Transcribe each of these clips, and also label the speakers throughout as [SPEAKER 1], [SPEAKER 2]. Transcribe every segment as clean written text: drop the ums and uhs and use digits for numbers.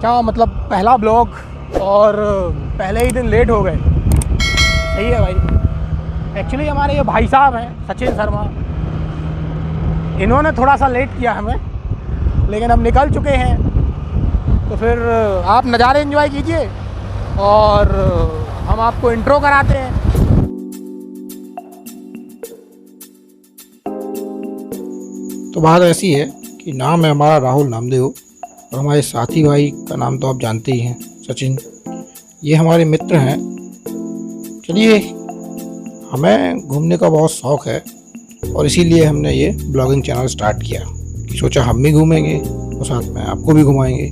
[SPEAKER 1] क्या मतलब पहला ब्लॉग और पहले ही दिन लेट हो गए। सही है भाई। एक्चुअली हमारे ये भाई साहब हैं सचिन शर्मा, इन्होंने थोड़ा सा लेट किया हमें, लेकिन अब निकल चुके हैं। तो फिर आप नज़ारे एंजॉय कीजिए और हम आपको इंट्रो कराते हैं।
[SPEAKER 2] तो बात ऐसी है कि नाम है हमारा राहुल नामदेव और हमारे साथी भाई का नाम तो आप जानते ही हैं, सचिन। ये हमारे मित्र हैं। चलिए, हमें घूमने का बहुत शौक़ है और इसीलिए हमने ये ब्लॉगिंग चैनल स्टार्ट किया कि सोचा हम भी घूमेंगे और साथ में आपको भी घुमाएंगे।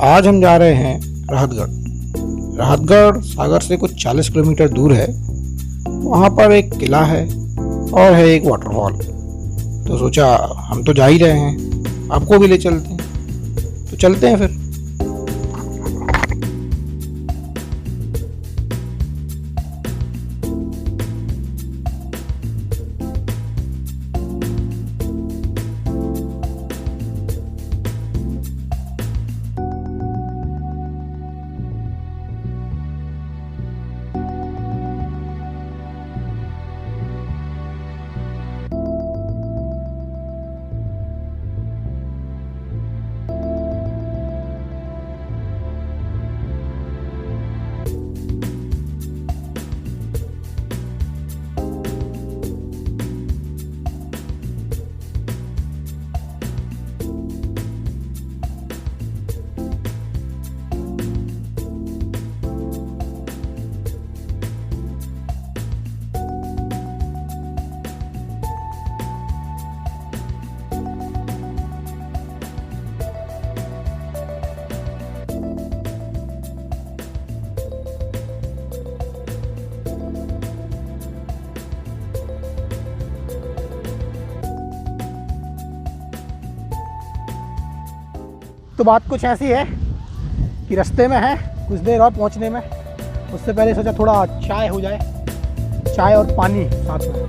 [SPEAKER 2] आज हम जा रहे हैं राहतगढ़। राहतगढ़ सागर से कुछ 40 किलोमीटर दूर है। वहाँ पर एक किला है और है एक वाटरफॉल। तो सोचा हम तो जा ही रहे हैं, आपको भी ले चलते हैं। तो चलते हैं फिर।
[SPEAKER 1] तो बात कुछ ऐसी है कि रास्ते में है कुछ देर और पहुंचने में। उससे पहले सोचा थोड़ा चाय हो जाए, चाय और पानी साथ में।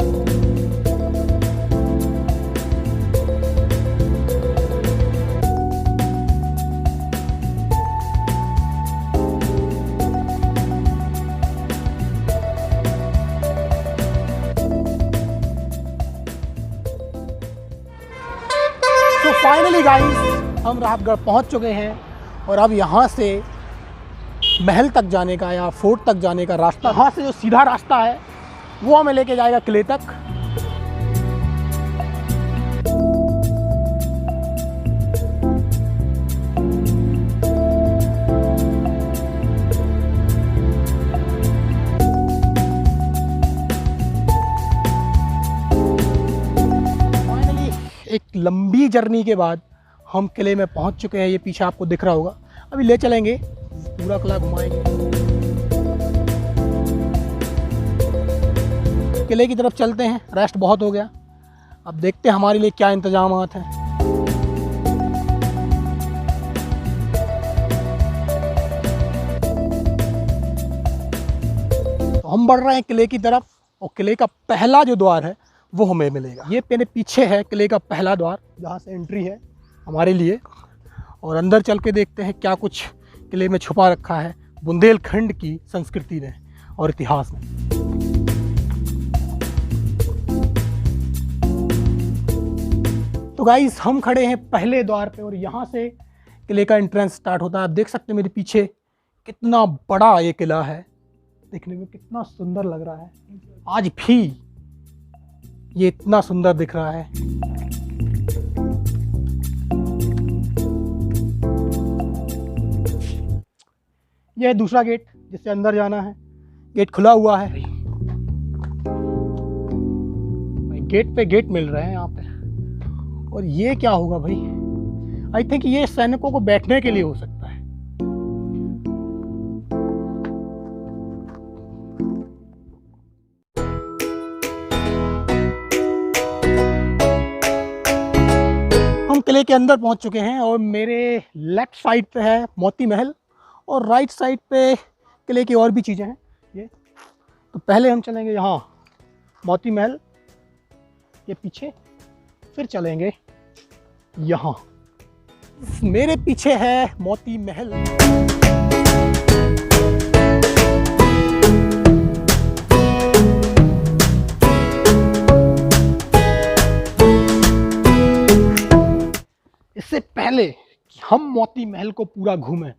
[SPEAKER 1] तो फाइनली गाइस, हम राहतगढ़ पहुंच चुके हैं और अब यहाँ से महल तक जाने का या फोर्ट तक जाने का रास्ता, यहाँ से जो सीधा रास्ता है वो हमें लेके जाएगा किले तक। फाइनली एक लंबी जर्नी के बाद हम किले में पहुंच चुके हैं। ये पीछे आपको दिख रहा होगा। अभी ले चलेंगे, पूरा किला घुमाएंगे। किले की तरफ चलते हैं, रेस्ट बहुत हो गया। अब देखते हैं हमारे लिए क्या इंतजामात हैं। तो हम बढ़ रहे हैं किले की तरफ और किले का पहला जो द्वार है वो हमें मिलेगा। ये मेरे पीछे है किले का पहला द्वार, जहाँ से एंट्री है हमारे लिए। और अंदर चल के देखते हैं क्या कुछ किले में छुपा रखा है बुंदेलखंड की संस्कृति ने और इतिहास ने। तो गाइस, हम खड़े हैं पहले द्वार पे और यहाँ से किले का एंट्रेंस स्टार्ट होता है। आप देख सकते हैं मेरे पीछे कितना बड़ा ये किला है, देखने में कितना सुंदर लग रहा है। आज भी ये इतना सुंदर दिख रहा है। यह है दूसरा गेट जिससे अंदर जाना है। गेट खुला हुआ है। गेट पे गेट मिल रहे हैं यहाँ पे। और ये क्या होगा भाई? आई थिंक ये सैनिकों को बैठने के लिए हो सकता है। हम किले के अंदर पहुंच चुके हैं और मेरे लेफ्ट साइड पे है मोती महल और राइट साइड पे किले की और भी चीज़ें हैं। ये तो पहले हम चलेंगे यहाँ मोती महल के पीछे, फिर चलेंगे यहाँ मेरे पीछे है मोती महल। इससे पहले कि हम मोती महल को पूरा घूमें,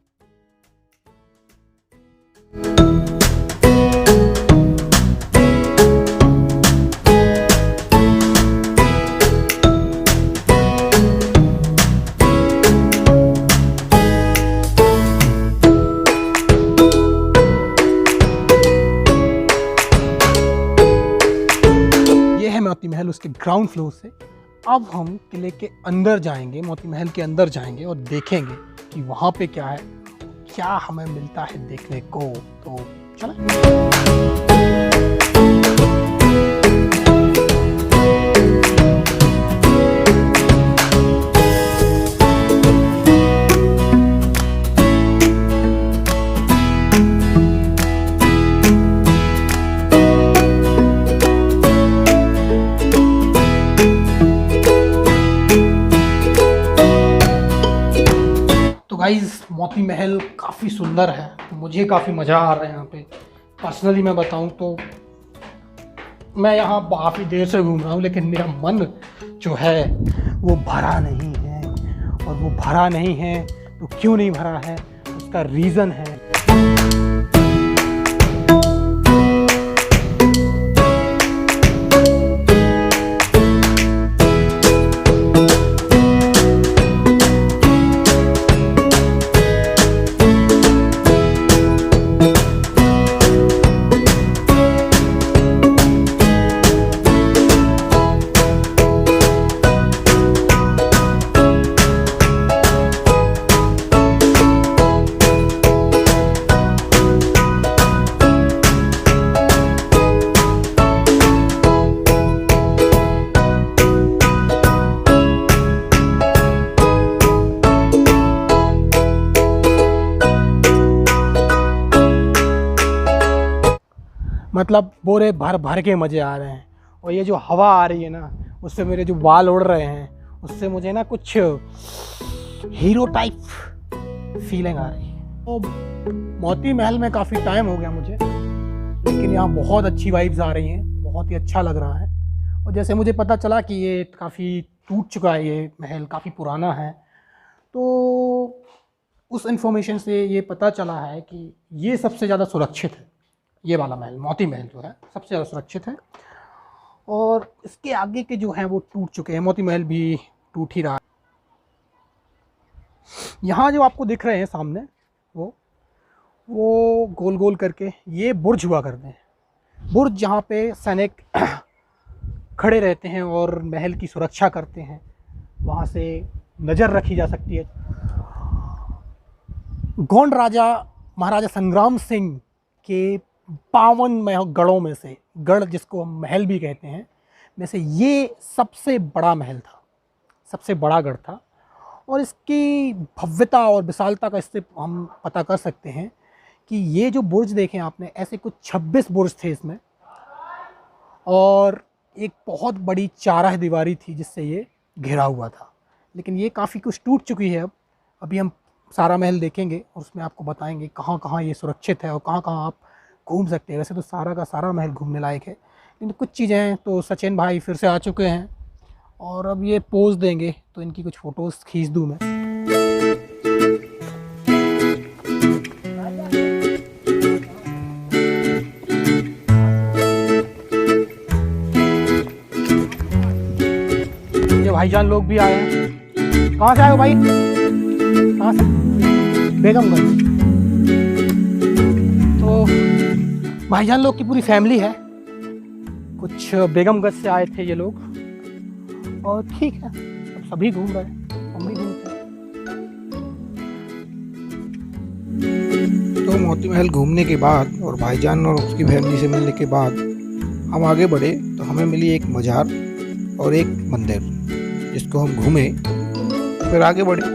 [SPEAKER 1] मोती महल उसके ग्राउंड फ्लोर से। अब हम किले के अंदर जाएंगे, मोती महल के अंदर जाएंगे और देखेंगे कि वहाँ पे क्या है, क्या हमें मिलता है देखने को। तो चलें। गाइस मोती महल काफ़ी सुंदर है, मुझे काफ़ी मज़ा आ रहा है यहाँ पे। पर्सनली मैं बताऊँ तो मैं यहाँ काफ़ी देर से घूम रहा हूँ, लेकिन मेरा मन जो है वो भरा नहीं है। और वो भरा नहीं है तो क्यों नहीं भरा है, उसका रीज़न है। मतलब बोरे भर भर के मज़े आ रहे हैं। और ये जो हवा आ रही है ना, उससे मेरे जो बाल उड़ रहे हैं, उससे मुझे ना कुछ हीरो टाइप फीलिंग आ रही है। तो मोती महल में काफ़ी टाइम हो गया मुझे, लेकिन यहाँ बहुत अच्छी वाइब्स आ रही हैं, बहुत ही अच्छा लग रहा है। और जैसे मुझे पता चला कि ये काफ़ी टूट चुका है, ये महल काफ़ी पुराना है, तो उस इन्फॉर्मेशन से ये पता चला है कि ये सबसे ज़्यादा सुरक्षित है। ये वाला महल, मोती महल जो है, सबसे ज़्यादा सुरक्षित है। और इसके आगे के जो हैं वो टूट चुके हैं, मोती महल भी टूट ही रहा है। यहाँ जो आपको दिख रहे हैं सामने, वो गोल गोल करके ये बुर्ज हुआ करते हैं। बुर्ज जहाँ पे सैनिक खड़े रहते हैं और महल की सुरक्षा करते हैं, वहाँ से नज़र रखी जा सकती है। गोंड राजा महाराजा संग्राम सिंह के 52 गढ़ों में से, गढ़ जिसको हम महल भी कहते हैं, में से ये सबसे बड़ा महल था, सबसे बड़ा गढ़ था। और इसकी भव्यता और विशालता का इससे हम पता कर सकते हैं कि ये जो बुर्ज देखें आपने, ऐसे कुछ 26 बुर्ज थे इसमें, और एक बहुत बड़ी चारह दीवारी थी जिससे ये घिरा हुआ था। लेकिन ये काफ़ी कुछ टूट चुकी है। अभी हम सारा महल देखेंगे और उसमें आपको बताएंगे कहाँ कहाँ ये सुरक्षित है और कहाँ कहाँ आप घूम सकते हैं। वैसे तो सारा का सारा महल घूमने लायक है, लेकिन कुछ चीज़ें हैं। तो सचिन भाई फिर से आ चुके हैं और अब ये पोज देंगे, तो इनकी कुछ फ़ोटोज़ खींच दूँ मैं। ये भाईजान लोग भी आए हैं। कहाँ से आए हो भाई? कहाँ से? बेगमगंज। तो भाईजान लोग की पूरी फैमिली है, कुछ बेगमगंज से आए थे ये लोग। और ठीक है, अब सभी घूम रहे हैं, हम भी घूमते हैं।
[SPEAKER 2] तो मोती महल घूमने के बाद और भाईजान और उसकी फैमिली से मिलने के बाद हम आगे बढ़े तो हमें मिली एक मज़ार और एक मंदिर, जिसको हम घूमे फिर आगे बढ़े।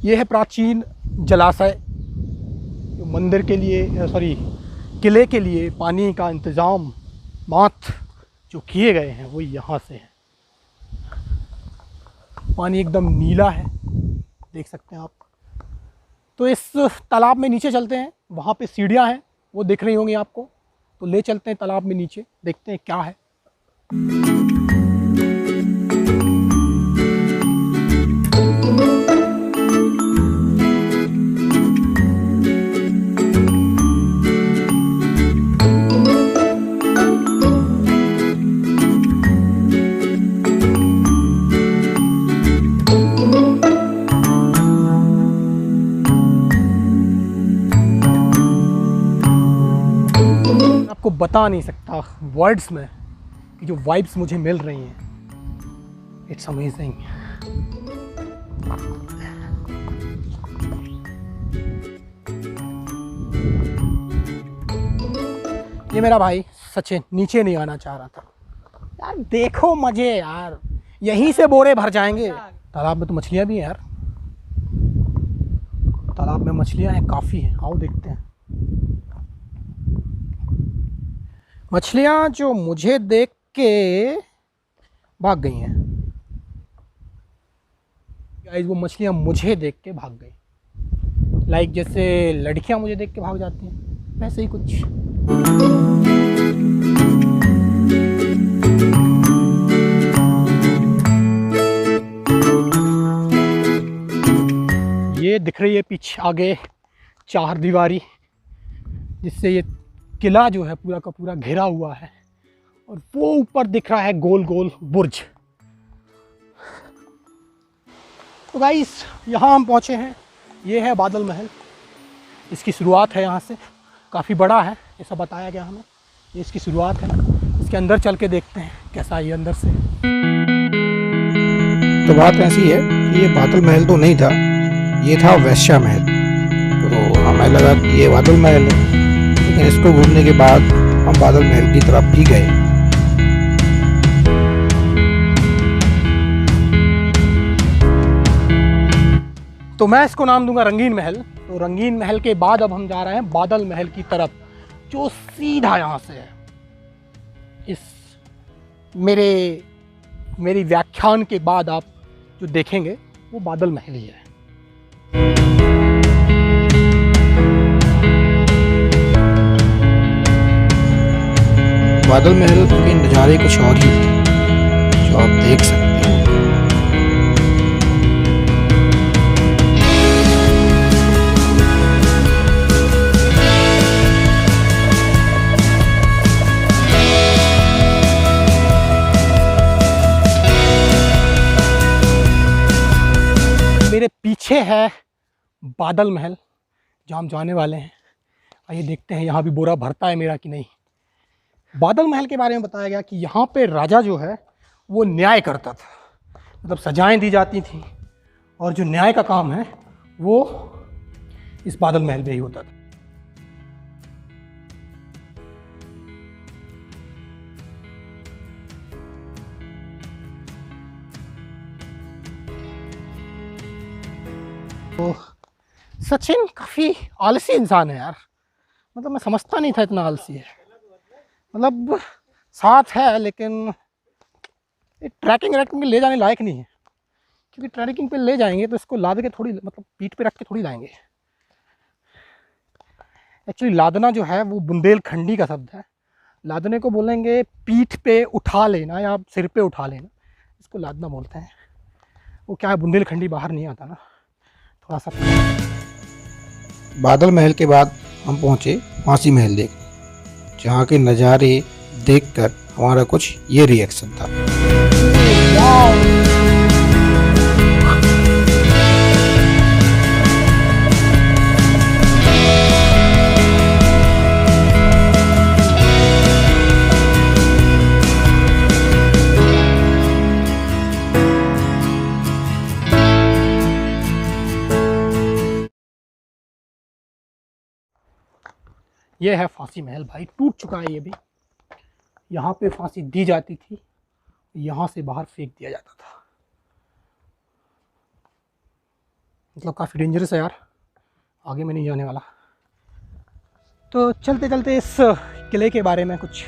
[SPEAKER 1] ये है प्राचीन जलाशय, जो मंदिर के लिए सॉरी किले के लिए पानी का इंतज़ाम मात जो किए गए हैं वो यहाँ से है। पानी एकदम नीला है, देख सकते हैं आप। तो इस तालाब में नीचे चलते हैं, वहाँ पे सीढ़ियाँ हैं, वो दिख रही होंगी आपको। तो ले चलते हैं तालाब में नीचे, देखते हैं क्या है। आपको बता नहीं सकता वर्ड्स में कि जो वाइब्स मुझे मिल रही हैं, इट्स अमेजिंग। ये मेरा भाई सचिन नीचे नहीं आना चाह रहा था। यार देखो मजे यार, यहीं से बोरे भर जाएंगे। तालाब में तो मछलियां भी हैं यार, तालाब में मछलियां हैं, काफ़ी हैं। आओ देखते हैं। मछलियाँ जो मुझे देख के भाग गई हैं गाइस, वो मछलियाँ मुझे देख के भाग गई। लाइक जैसे लड़कियाँ मुझे देख के भाग जाती हैं, वैसे ही कुछ। ये दिख रही है पीछे आगे चार दीवारी, जिससे ये किला जो है पूरा का पूरा घिरा हुआ है, और वो ऊपर दिख रहा है गोल गोल बुर्ज। तो गाइस यहाँ हम पहुँचे हैं, ये है बादल महल। इसकी शुरुआत है यहाँ से, काफ़ी बड़ा है ऐसा बताया गया हमें। ये इसकी शुरुआत है, इसके अंदर चल के देखते हैं कैसा है ये अंदर से।
[SPEAKER 2] तो बात ऐसी है कि ये बादल महल तो नहीं था, ये था वैश्या महल। तो हमें लगा कि ये बादल महल है, लेकिन इसको घूमने के बाद हम बादल महल की तरफ भी गए।
[SPEAKER 1] तो मैं इसको नाम दूंगा रंगीन महल। तो रंगीन महल के बाद अब हम जा रहे हैं बादल महल की तरफ, जो सीधा यहाँ से है। इस मेरी व्याख्यान के बाद आप जो देखेंगे वो बादल महल ही है।
[SPEAKER 2] बादल महल के नज़ारे कुछ और ही थे, जो आप देख सकते हैं।
[SPEAKER 1] मेरे पीछे है बादल महल, जहाँ हम जाने वाले हैं। आइए देखते हैं यहाँ भी बोरा भरता है मेरा कि नहीं। बादल महल के बारे में बताया गया कि यहाँ पे राजा जो है वो न्याय करता था, मतलब सजाएं दी जाती थी, और जो न्याय का काम है वो इस बादल महल में ही होता था। तो सचिन काफ़ी आलसी इंसान है यार, मतलब मैं समझता नहीं था इतना आलसी है। मतलब साथ है लेकिन ट्रैकिंग पे ले जाने लायक नहीं है, क्योंकि ट्रैकिंग पे ले जाएंगे तो इसको लाद के थोड़ी, मतलब पीठ पे रख के थोड़ी लाएंगे। एक्चुअली लादना जो है वो बुंदेलखंडी का शब्द है। लादने को बोलेंगे पीठ पे उठा लेना या सिर पे उठा लेना, इसको लादना बोलते हैं। वो क्या है, बुंदेलखंडी बाहर नहीं आता ना थोड़ा सा।
[SPEAKER 2] बादल महल के बाद हम पहुंचे फांसी महल देखने, जहाँ के नज़ारे देखकर हमारा कुछ ये रिएक्शन था।
[SPEAKER 1] ये है फांसी महल भाई, टूट चुका है ये भी। यहाँ पे फांसी दी जाती थी, यहाँ से बाहर फेंक दिया जाता था। मतलब काफ़ी डेंजरस है यार, आगे में नहीं जाने वाला। तो चलते चलते इस किले के बारे में कुछ,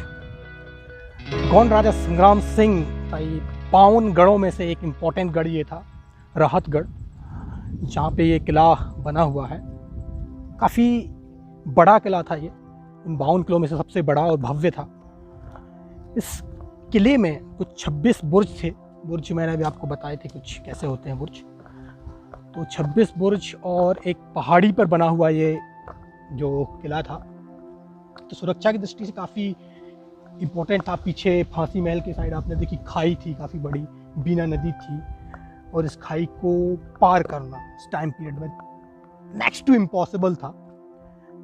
[SPEAKER 1] गौंड राजा संग्राम सिंह का ये 52 गढ़ों में से एक इम्पॉर्टेंट गढ़ ये था, राहतगढ़, जहाँ पे ये किला बना हुआ है। काफ़ी बड़ा किला था ये, उन 52 किलों में से सबसे बड़ा और भव्य था। इस किले में कुछ 26 बुर्ज थे। बुर्ज मैंने अभी आपको बताए थे कुछ कैसे होते हैं बुर्ज। तो 26 बुर्ज और एक पहाड़ी पर बना हुआ ये जो किला था, तो सुरक्षा की दृष्टि से काफ़ी इम्पोर्टेंट था। पीछे फांसी महल की साइड आपने देखी खाई थी, काफ़ी बड़ी बीना नदी थी, और इस खाई को पार करना इस टाइम पीरियड में नेक्स्ट टू इम्पॉसिबल था।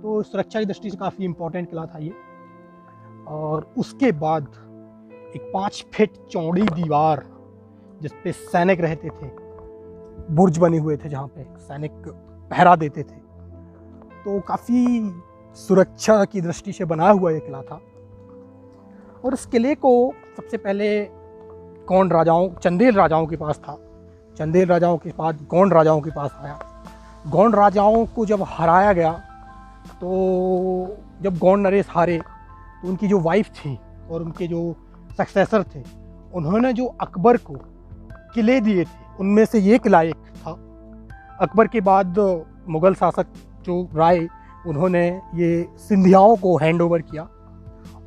[SPEAKER 1] तो सुरक्षा की दृष्टि से काफ़ी इम्पोर्टेंट किला था ये। और उसके बाद एक 5 फीट चौड़ी दीवार जिस पे सैनिक रहते थे, बुर्ज बने हुए थे जहाँ पे सैनिक पहरा देते थे। तो काफ़ी सुरक्षा की दृष्टि से बना हुआ ये किला था। और इस किले को सबसे पहले गौंड राजाओं, चंदेल राजाओं के पास था। चंदेल राजाओं के बाद गौंड राजाओं के पास आया। गौंड राजाओं को जब हराया गया, तो जब गौंड नरेश हारे, तो उनकी जो वाइफ थी और उनके जो सक्सेसर थे, उन्होंने जो अकबर को किले दिए थे, उनमें से ये किला एक था। अकबर के बाद मुग़ल शासक जो राय, उन्होंने ये सिंधियाओं को हैंड ओवर किया।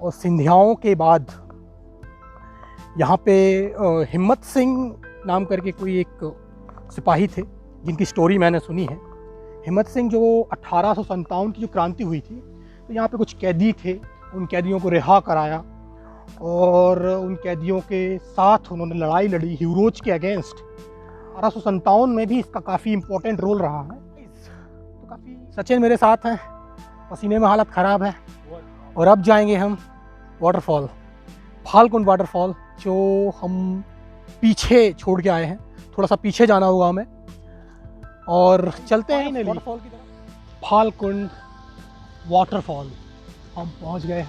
[SPEAKER 1] और सिंधियाओं के बाद यहाँ पे हिम्मत सिंह नाम करके कोई एक सिपाही थे, जिनकी स्टोरी मैंने सुनी है। हिम्मत सिंह जो 1857 की जो क्रांति हुई थी, तो यहाँ पे कुछ कैदी थे, उन कैदियों को रिहा कराया और उन कैदियों के साथ उन्होंने लड़ाई लड़ी हीरोज के अगेंस्ट। 1857 में भी इसका काफ़ी इम्पोर्टेंट रोल रहा है। तो काफ़ी सचिन मेरे साथ हैं, पसीने में हालत ख़राब है। और अब जाएंगे हम वाटरफॉल, फाल्गुन वाटरफॉल, जो हम पीछे छोड़ के आए हैं। थोड़ा सा पीछे जाना होगा हमें और चलते हैं वाटरफॉल की तरफ। फाल्गुन वाटरफॉल हम पहुंच गए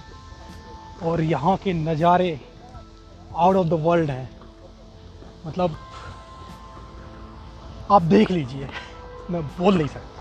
[SPEAKER 1] और यहाँ के नज़ारे आउट ऑफ द वर्ल्ड हैं। मतलब आप देख लीजिए, मैं बोल नहीं सकता।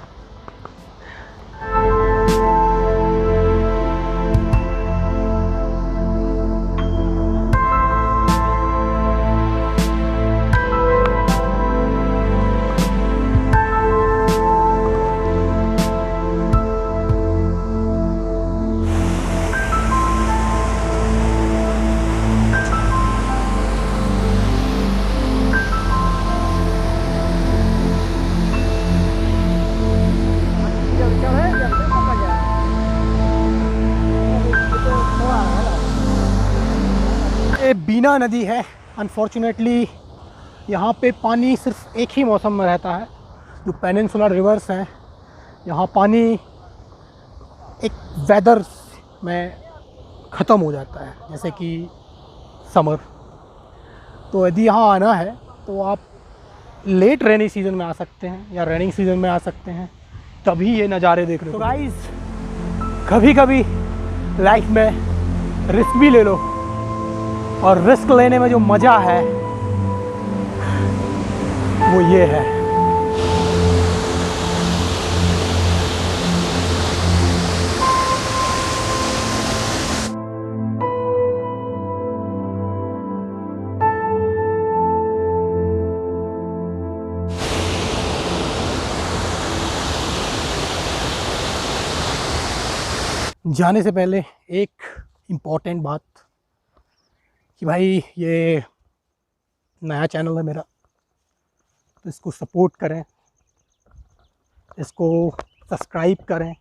[SPEAKER 1] ये बीना नदी है। अनफॉर्चुनेटली यहाँ पे पानी सिर्फ एक ही मौसम में रहता है। जो पेनिनसुलर रिवर्स हैं, यहाँ पानी एक वेदर में ख़त्म हो जाता है, जैसे कि समर। तो यदि यहाँ आना है तो आप लेट रेनी सीज़न में आ सकते हैं या रेनिंग सीज़न में आ सकते हैं, तभी ये नज़ारे देख रहे हो। तो गाइस, कभी कभी लाइफ में रिस्क भी ले लो, और रिस्क लेने में जो मज़ा है वो ये है। जाने से पहले एक इम्पॉर्टेंट बात कि भाई ये नया चैनल है मेरा, तो इसको सपोर्ट करें, इसको सब्सक्राइब करें।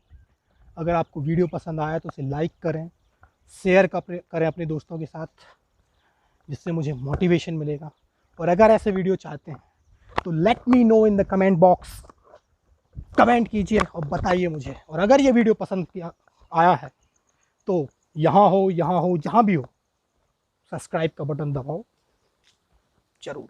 [SPEAKER 1] अगर आपको वीडियो पसंद आया तो इसे लाइक करें, शेयर करें अपने दोस्तों के साथ, जिससे मुझे मोटिवेशन मिलेगा। और अगर ऐसे वीडियो चाहते हैं तो let me know in the comment box, comment कीजिए और बताइए मुझे। और अगर ये वीडियो पसंद आया है तो यहाँ हो, जहाँ भी हो, सब्सक्राइब का बटन दबाओ ज़रूर।